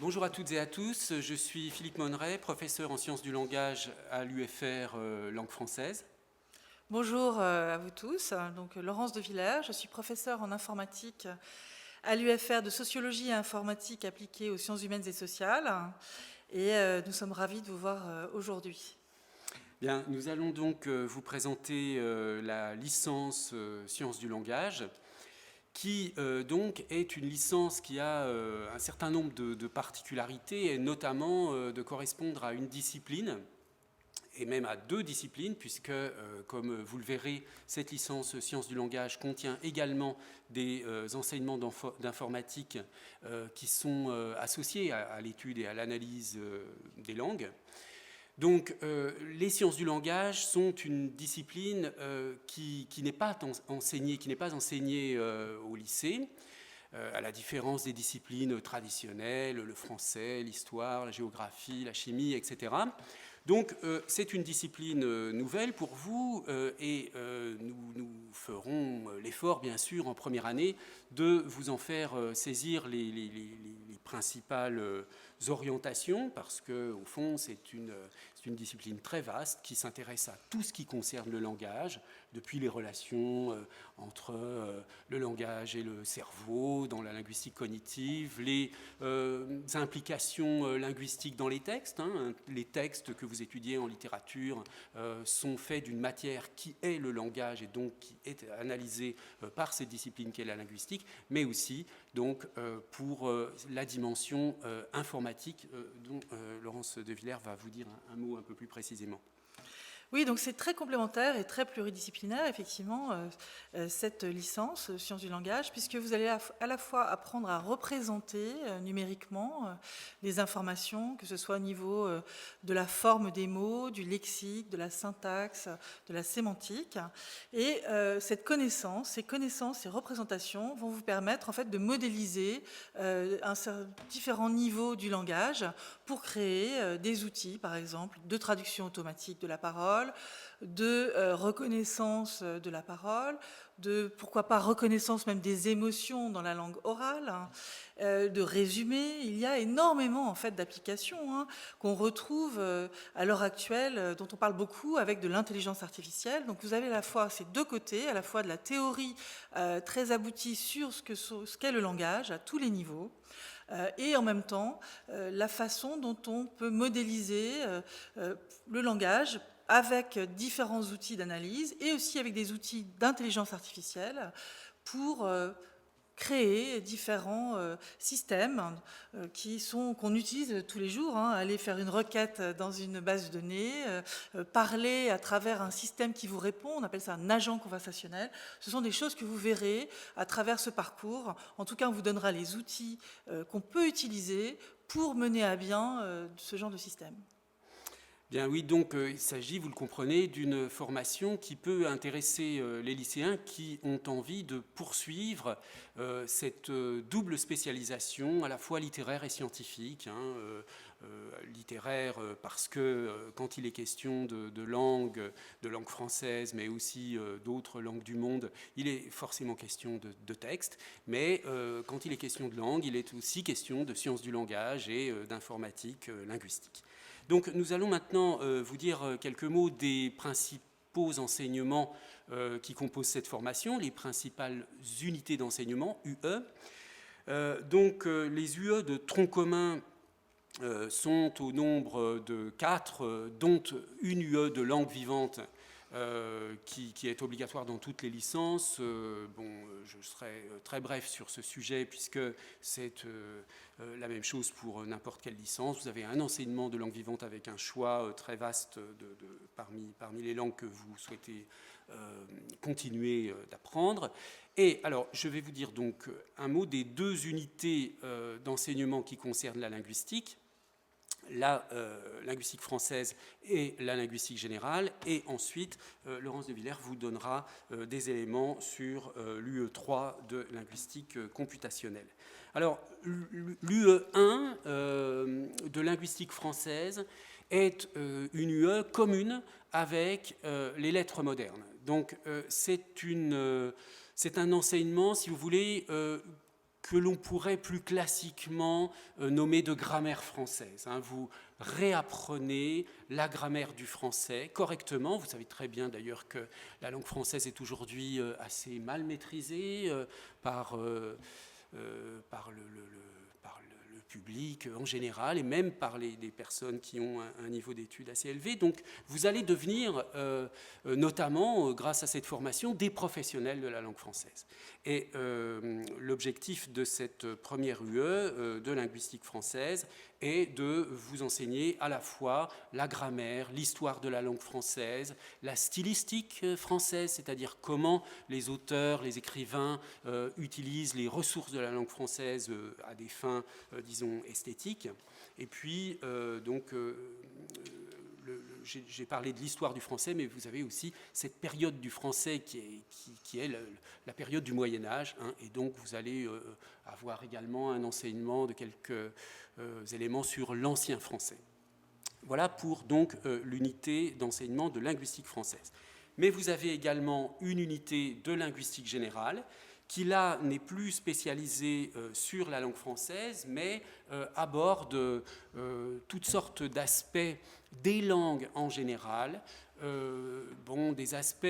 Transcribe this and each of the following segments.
Bonjour à toutes et à tous, je suis Philippe Monneret, professeur en sciences du langage à l'UFR langue française. Bonjour à vous tous. Donc, Laurence de Villers, je suis professeure en informatique à l'UFR de sociologie et informatique appliquée aux sciences humaines et sociales. Et nous sommes ravis de vous voir aujourd'hui. Bien, nous allons donc vous présenter la licence sciences du langage, qui donc est une licence qui a un certain nombre de particularités, et notamment de correspondre à une discipline, et même à deux disciplines, puisque, comme vous le verrez, cette licence sciences du langage contient également des enseignements d'informatique qui sont associés à l'étude et à l'analyse des langues. Donc, les sciences du langage sont une discipline qui n'est pas enseignée au lycée, à la différence des disciplines traditionnelles, le français, l'histoire, la géographie, la chimie, etc. Donc c'est une discipline nouvelle pour vous et nous ferons l'effort, bien sûr, en première année, de vous en faire saisir les principales orientations, parce qu'au fond, c'est une discipline très vaste qui s'intéresse à tout ce qui concerne le langage, depuis les relations entre le langage et le cerveau, dans la linguistique cognitive, les implications linguistiques dans les textes. Les textes que vous étudiez en littérature sont faits d'une matière qui est le langage et donc qui est analysée par cette discipline qu'est la linguistique, mais aussi donc pour la dimension informatique dont Laurence de Villers va vous dire un mot un peu plus précisément. Oui, donc c'est très complémentaire et très pluridisciplinaire, effectivement, cette licence sciences du langage, puisque vous allez à la fois apprendre à représenter numériquement des informations, que ce soit au niveau de la forme des mots, du lexique, de la syntaxe, de la sémantique. Et ces connaissances et représentations vont vous permettre en fait de modéliser différents niveaux du langage pour créer des outils, par exemple, de traduction automatique de la parole, de reconnaissance de la parole, de, pourquoi pas, reconnaissance même des émotions dans la langue orale, de résumé. Il y a énormément, en fait, d'applications qu'on retrouve à l'heure actuelle, dont on parle beaucoup avec de l'intelligence artificielle. Donc vous avez à la fois ces deux côtés, à la fois de la théorie très aboutie sur ce qu'est le langage à tous les niveaux, et en même temps la façon dont on peut modéliser le langage avec différents outils d'analyse et aussi avec des outils d'intelligence artificielle pour créer différents systèmes qu'on utilise tous les jours. Aller faire une requête dans une base de données, parler à travers un système qui vous répond, on appelle ça un agent conversationnel. Ce sont des choses que vous verrez à travers ce parcours. En tout cas, on vous donnera les outils qu'on peut utiliser pour mener à bien ce genre de système. Bien oui, donc il s'agit, vous le comprenez, d'une formation qui peut intéresser les lycéens qui ont envie de poursuivre cette double spécialisation, à la fois littéraire et scientifique. Littéraire parce que quand il est question de langue française, mais aussi d'autres langues du monde, il est forcément question de texte, mais quand il est question de langue, il est aussi question de sciences du langage et d'informatique linguistique. Donc nous allons maintenant vous dire quelques mots des principaux enseignements qui composent cette formation, les principales unités d'enseignement, UE. Les UE de tronc commun sont au nombre de 4, dont une UE de langue vivante qui est obligatoire dans toutes les licences. Je serai très bref sur ce sujet puisque c'est la même chose pour n'importe quelle licence. Vous avez un enseignement de langue vivante avec un choix très vaste parmi les langues que vous souhaitez continuer d'apprendre. Et alors, je vais vous dire donc un mot des deux unités d'enseignement qui concernent la linguistique. La linguistique française et la linguistique générale, et ensuite Laurence de Villers vous donnera des éléments sur l'UE3 de linguistique computationnelle. Alors l'UE1 de linguistique française est une UE commune avec les lettres modernes. Donc c'est un enseignement, si vous voulez, que l'on pourrait plus classiquement nommer de grammaire française. Vous réapprenez la grammaire du français correctement. Vous savez très bien d'ailleurs que la langue française est aujourd'hui assez mal maîtrisée par le public en général et même par les personnes qui ont un niveau d'études assez élevé. Donc vous allez devenir, notamment grâce à cette formation, des professionnels de la langue française. Et l'objectif de cette première UE de linguistique française est de vous enseigner à la fois la grammaire, l'histoire de la langue française, la stylistique française, c'est-à-dire comment les auteurs, les écrivains utilisent les ressources de la langue française à des fins, disons, esthétiques. Et puis, j'ai parlé de l'histoire du français, mais vous avez aussi cette période du français qui est la période du Moyen-Âge, et donc vous allez avoir également un enseignement de quelques éléments sur l'ancien français. Voilà pour donc l'unité d'enseignement de linguistique française. Mais vous avez également une unité de linguistique générale qui là n'est plus spécialisée sur la langue française, mais aborde toutes sortes d'aspects des langues en général, des aspects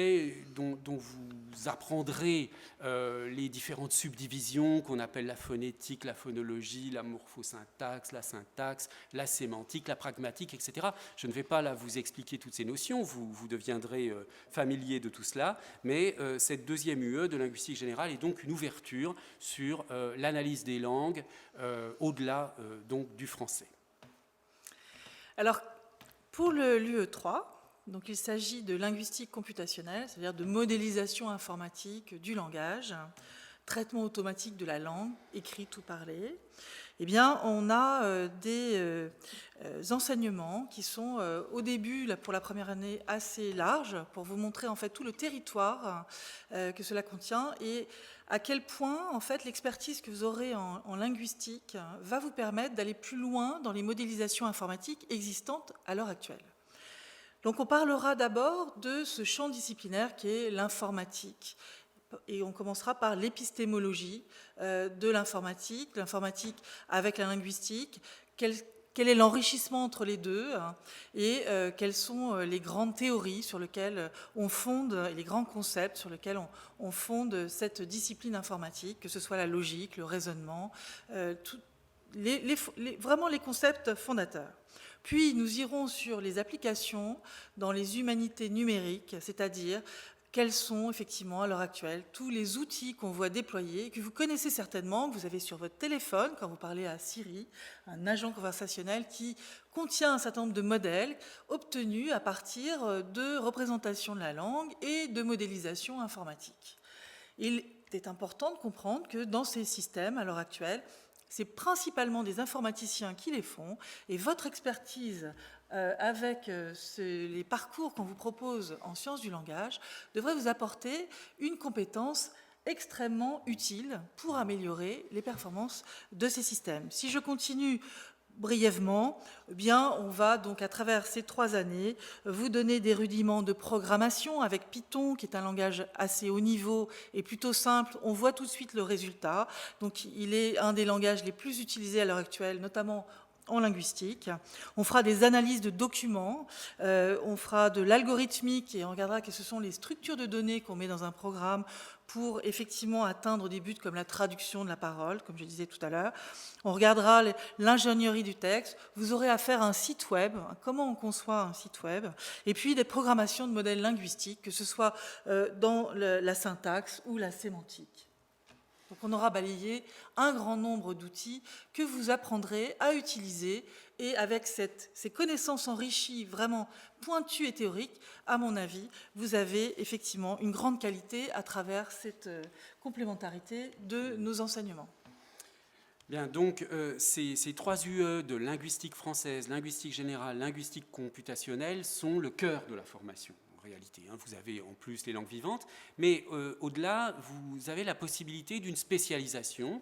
dont vous apprendrez les différentes subdivisions qu'on appelle la phonétique, la phonologie, la morphosyntaxe, la syntaxe, la sémantique, la pragmatique, etc. Je ne vais pas là vous expliquer toutes ces notions, vous deviendrez familier de tout cela, mais cette deuxième UE de linguistique générale est donc une ouverture sur l'analyse des langues au-delà donc du français. Alors, pour l'UE3, donc il s'agit de linguistique computationnelle, c'est-à-dire de modélisation informatique du langage, traitement automatique de la langue, écrite ou parlée. Eh bien, on a des enseignements qui sont au début, pour la première année, assez larges pour vous montrer en fait tout le territoire que cela contient et à quel point en fait l'expertise que vous aurez en linguistique va vous permettre d'aller plus loin dans les modélisations informatiques existantes à l'heure actuelle. Donc on parlera d'abord de ce champ disciplinaire qui est l'informatique. Et on commencera par l'épistémologie de l'informatique avec la linguistique, quel est l'enrichissement entre les deux et quelles sont les grandes théories sur lesquelles on fonde, les grands concepts sur lesquels on fonde cette discipline informatique, que ce soit la logique, le raisonnement, vraiment les concepts fondateurs. Puis nous irons sur les applications dans les humanités numériques, c'est-à-dire quels sont effectivement à l'heure actuelle tous les outils qu'on voit déployer, que vous connaissez certainement, que vous avez sur votre téléphone quand vous parlez à Siri, un agent conversationnel qui contient un certain nombre de modèles obtenus à partir de représentations de la langue et de modélisation informatique. Il est important de comprendre que dans ces systèmes, à l'heure actuelle, c'est principalement des informaticiens qui les font, et votre expertise avec les parcours qu'on vous propose en sciences du langage devrait vous apporter une compétence extrêmement utile pour améliorer les performances de ces systèmes. Si je continue brièvement, eh bien, on va donc à travers ces 3 années vous donner des rudiments de programmation avec Python, qui est un langage assez haut niveau et plutôt simple. On voit tout de suite le résultat. Donc, il est un des langages les plus utilisés à l'heure actuelle, notamment en linguistique. On fera des analyses de documents, on fera de l'algorithmique et on regardera quelles sont les structures de données qu'on met dans un programme pour effectivement atteindre des buts comme la traduction de la parole, comme je disais tout à l'heure. On regardera l'ingénierie du texte. Vous aurez à faire un site web, comment on conçoit un site web, et puis des programmations de modèles linguistiques, que ce soit dans la syntaxe ou la sémantique. Donc on aura balayé un grand nombre d'outils que vous apprendrez à utiliser et avec ces connaissances enrichies vraiment pointues et théoriques, à mon avis, vous avez effectivement une grande qualité à travers cette complémentarité de nos enseignements. Bien, donc ces 3 UE de linguistique française, linguistique générale, linguistique computationnelle sont le cœur de la formation. Réalité. Vous avez en plus les langues vivantes, mais au-delà, vous avez la possibilité d'une spécialisation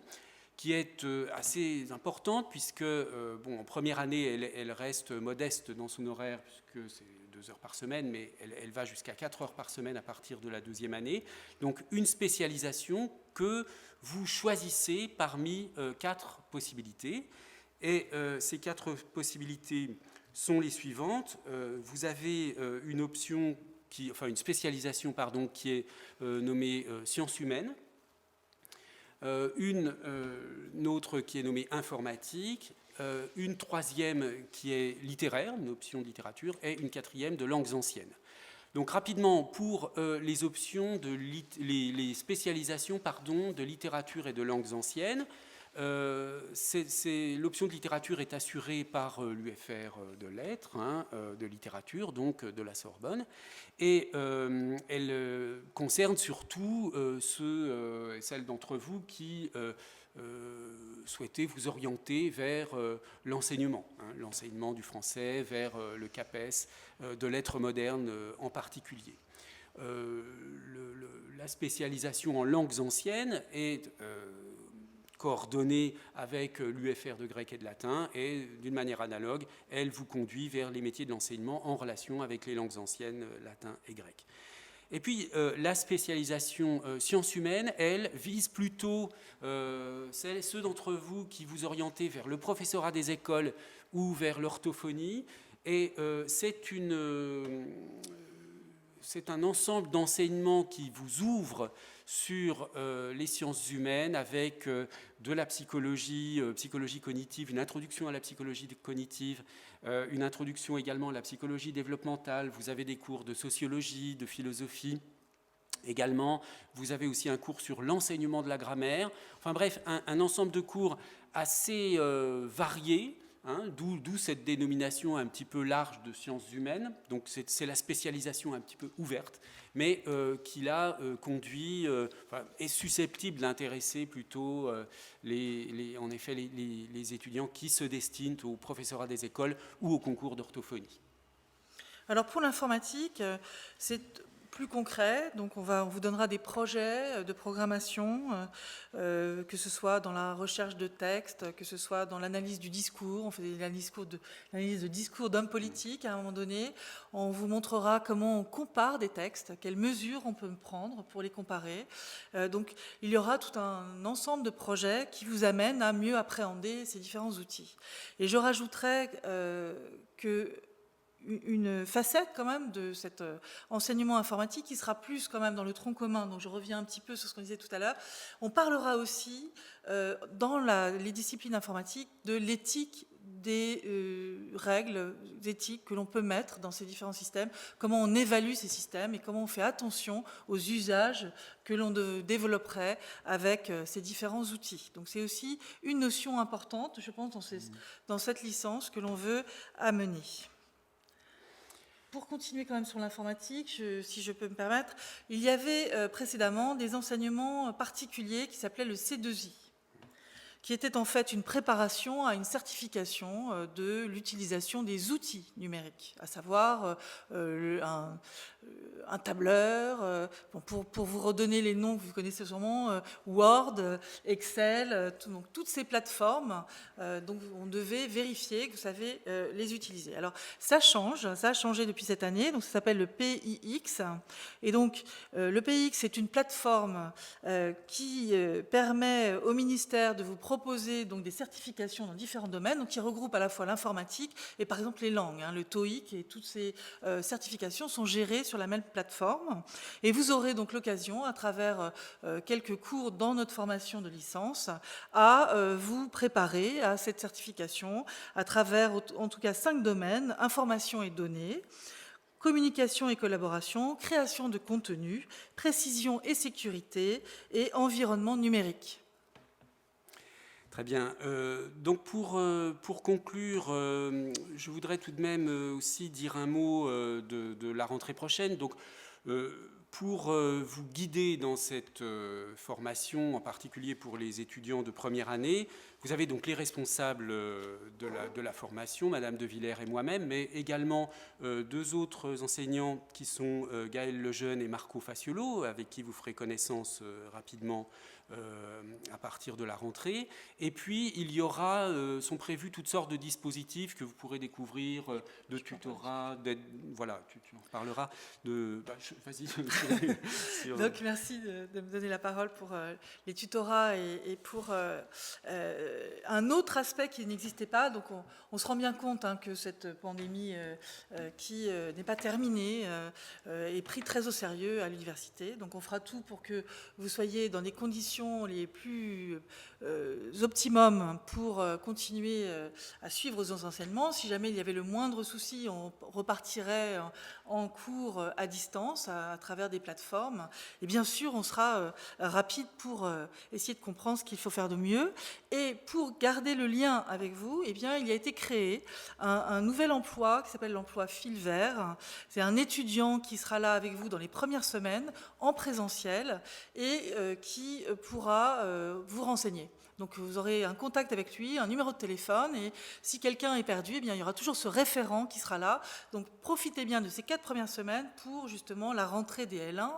qui est assez importante puisque, en première année, elle reste modeste dans son horaire puisque c'est de 2 heures par semaine, mais elle va jusqu'à 4 heures par semaine à partir de la 2e année. Donc une spécialisation que vous choisissez parmi 4 possibilités. Et ces 4 possibilités sont les suivantes. Vous avez une option, une spécialisation pardon, qui est nommée sciences humaines, une autre qui est nommée informatique, une 3e qui est littéraire, une option de littérature, et une 4e de langues anciennes. Donc rapidement, pour les options, les spécialisations pardon, de littérature et de langues anciennes, l'option de littérature est assurée par l'UFR de lettres, de littérature, donc de la Sorbonne, et elle concerne surtout ceux et celles d'entre vous qui souhaitez vous orienter vers l'enseignement, l'enseignement du français, vers le CAPES, de lettres modernes en particulier. La spécialisation en langues anciennes est coordonnée avec l'UFR de grec et de latin, et d'une manière analogue, elle vous conduit vers les métiers de l'enseignement en relation avec les langues anciennes, latin et grec. Et puis la spécialisation sciences humaines, elle vise plutôt ceux d'entre vous qui vous orientez vers le professorat des écoles ou vers l'orthophonie, et c'est un ensemble d'enseignements qui vous ouvre sur les sciences humaines avec de la psychologie, psychologie cognitive, une introduction à la psychologie cognitive, une introduction également à la psychologie développementale. Vous avez des cours de sociologie, de philosophie. Également, vous avez aussi un cours sur l'enseignement de la grammaire. Enfin bref, un ensemble de cours assez variés, d'où cette dénomination un petit peu large de sciences humaines. Donc c'est la spécialisation un petit peu ouverte, mais qui là conduit, est susceptible d'intéresser plutôt en effet les étudiants qui se destinent au professorat des écoles ou au concours d'orthophonie. Alors pour l'informatique, c'est plus concret, donc on vous donnera des projets de programmation, que ce soit dans la recherche de textes, que ce soit dans l'analyse du discours. On fait l'analyse de discours d'hommes politiques à un moment donné. On vous montrera comment on compare des textes, quelles mesures on peut prendre pour les comparer. Donc il y aura tout un ensemble de projets qui vous amènent à mieux appréhender ces différents outils. Et je rajouterais que une facette quand même de cet enseignement informatique qui sera plus quand même dans le tronc commun, donc je reviens un petit peu sur ce qu'on disait tout à l'heure. On parlera aussi dans les disciplines informatiques de l'éthique des règles éthiques que l'on peut mettre dans ces différents systèmes, comment on évalue ces systèmes et comment on fait attention aux usages que l'on développerait avec ces différents outils. Donc c'est aussi une notion importante, je pense, dans cette licence que l'on veut amener. Pour continuer quand même sur l'informatique, si je peux me permettre, il y avait précédemment des enseignements particuliers qui s'appelaient le C2I, qui était en fait une préparation à une certification de l'utilisation des outils numériques, à savoir un tableur, pour vous redonner les noms que vous connaissez sûrement, Word, Excel, donc toutes ces plateformes dont on devait vérifier que vous savez les utiliser. Alors ça a changé depuis cette année, donc ça s'appelle le PIX, et donc le PIX c'est une plateforme qui permet au ministère de vous proposer donc des certifications dans différents domaines, donc qui regroupe à la fois l'informatique et par exemple les langues, le TOEIC, et toutes ces certifications sont gérées sur la même plateforme. Et vous aurez donc l'occasion, à travers quelques cours dans notre formation de licence, à vous préparer à cette certification à travers en tout cas 5 domaines: information et données, communication et collaboration, création de contenu, précision et sécurité et environnement numérique. Très bien. Donc pour conclure, je voudrais tout de même aussi dire un mot de la rentrée prochaine. Donc, pour vous guider dans cette formation, en particulier pour les étudiants de première année, Vous avez donc les responsables de la formation, Madame de Villers et moi-même, mais également deux autres enseignants qui sont Gaël Lejeune et Marco Faciolo, avec qui vous ferez connaissance rapidement à partir de la rentrée. Et puis, il y aura, sont prévus toutes sortes de dispositifs que vous pourrez découvrir, de tutorat, voilà, tu en reparleras. Vas-y. Donc, merci de me donner la parole pour les tutorats et pour un autre aspect qui n'existait pas. Donc, on se rend bien compte que cette pandémie qui n'est pas terminée est prise très au sérieux à l'université. Donc, on fera tout pour que vous soyez dans des conditions les plus optimum pour continuer à suivre nos enseignements. Si jamais il y avait le moindre souci, on repartirait en cours à distance à travers des plateformes. Et bien sûr, on sera rapide pour essayer de comprendre ce qu'il faut faire de mieux. Et pour garder le lien avec vous, eh bien, il a été créé un nouvel emploi qui s'appelle l'emploi Fil Vert. C'est un étudiant qui sera là avec vous dans les premières semaines en présentiel et qui pourra vous renseigner. Donc vous aurez un contact avec lui, un numéro de téléphone, et si quelqu'un est perdu, eh bien, il y aura toujours ce référent qui sera là. Donc profitez bien de ces 4 premières semaines pour justement la rentrée des L1,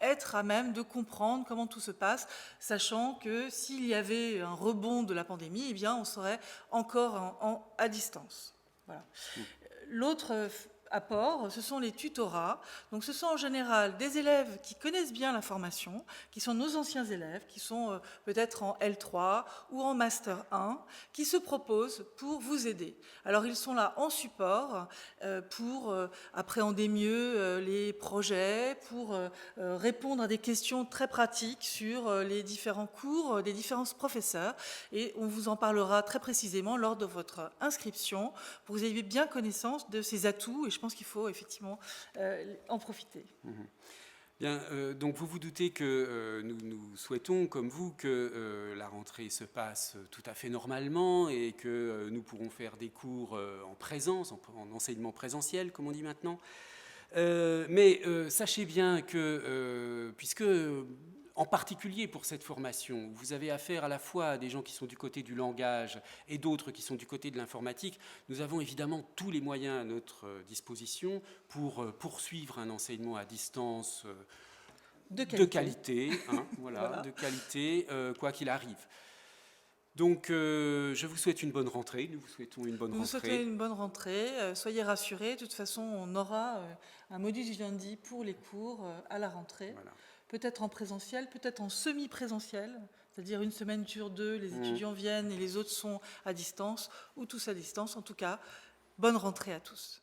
être à même de comprendre comment tout se passe, sachant que s'il y avait un rebond de la pandémie, eh bien, on serait encore à distance. Voilà. L'autre apport, ce sont les tutorats. Donc ce sont en général des élèves qui connaissent bien la formation, qui sont nos anciens élèves, qui sont peut-être en L3 ou en Master 1, qui se proposent pour vous aider. Alors ils sont là en support pour appréhender mieux les projets, pour répondre à des questions très pratiques sur les différents cours des différents professeurs, et on vous en parlera très précisément lors de votre inscription pour que vous ayez bien connaissance de ces atouts, et je pense qu'il faut effectivement en profiter. Bien, donc vous vous doutez que nous souhaitons, comme vous, que la rentrée se passe tout à fait normalement et que nous pourrons faire des cours en présence, en enseignement présentiel, comme on dit maintenant. Mais sachez bien que, puisque en particulier pour cette formation, vous avez affaire à la fois à des gens qui sont du côté du langage et d'autres qui sont du côté de l'informatique, nous avons évidemment tous les moyens à notre disposition pour poursuivre un enseignement à distance de qualité, voilà. De qualité, quoi qu'il arrive. Donc, je vous souhaite une bonne rentrée. Nous vous souhaitons une bonne rentrée. Vous souhaitez une bonne rentrée. Soyez rassurés. De toute façon, on aura un modus vivendi pour les cours à la rentrée. Voilà. Peut-être en présentiel, peut-être en semi-présentiel. C'est-à-dire une semaine sur 2, les étudiants viennent et les autres sont à distance, ou tous à distance. En tout cas, bonne rentrée à tous.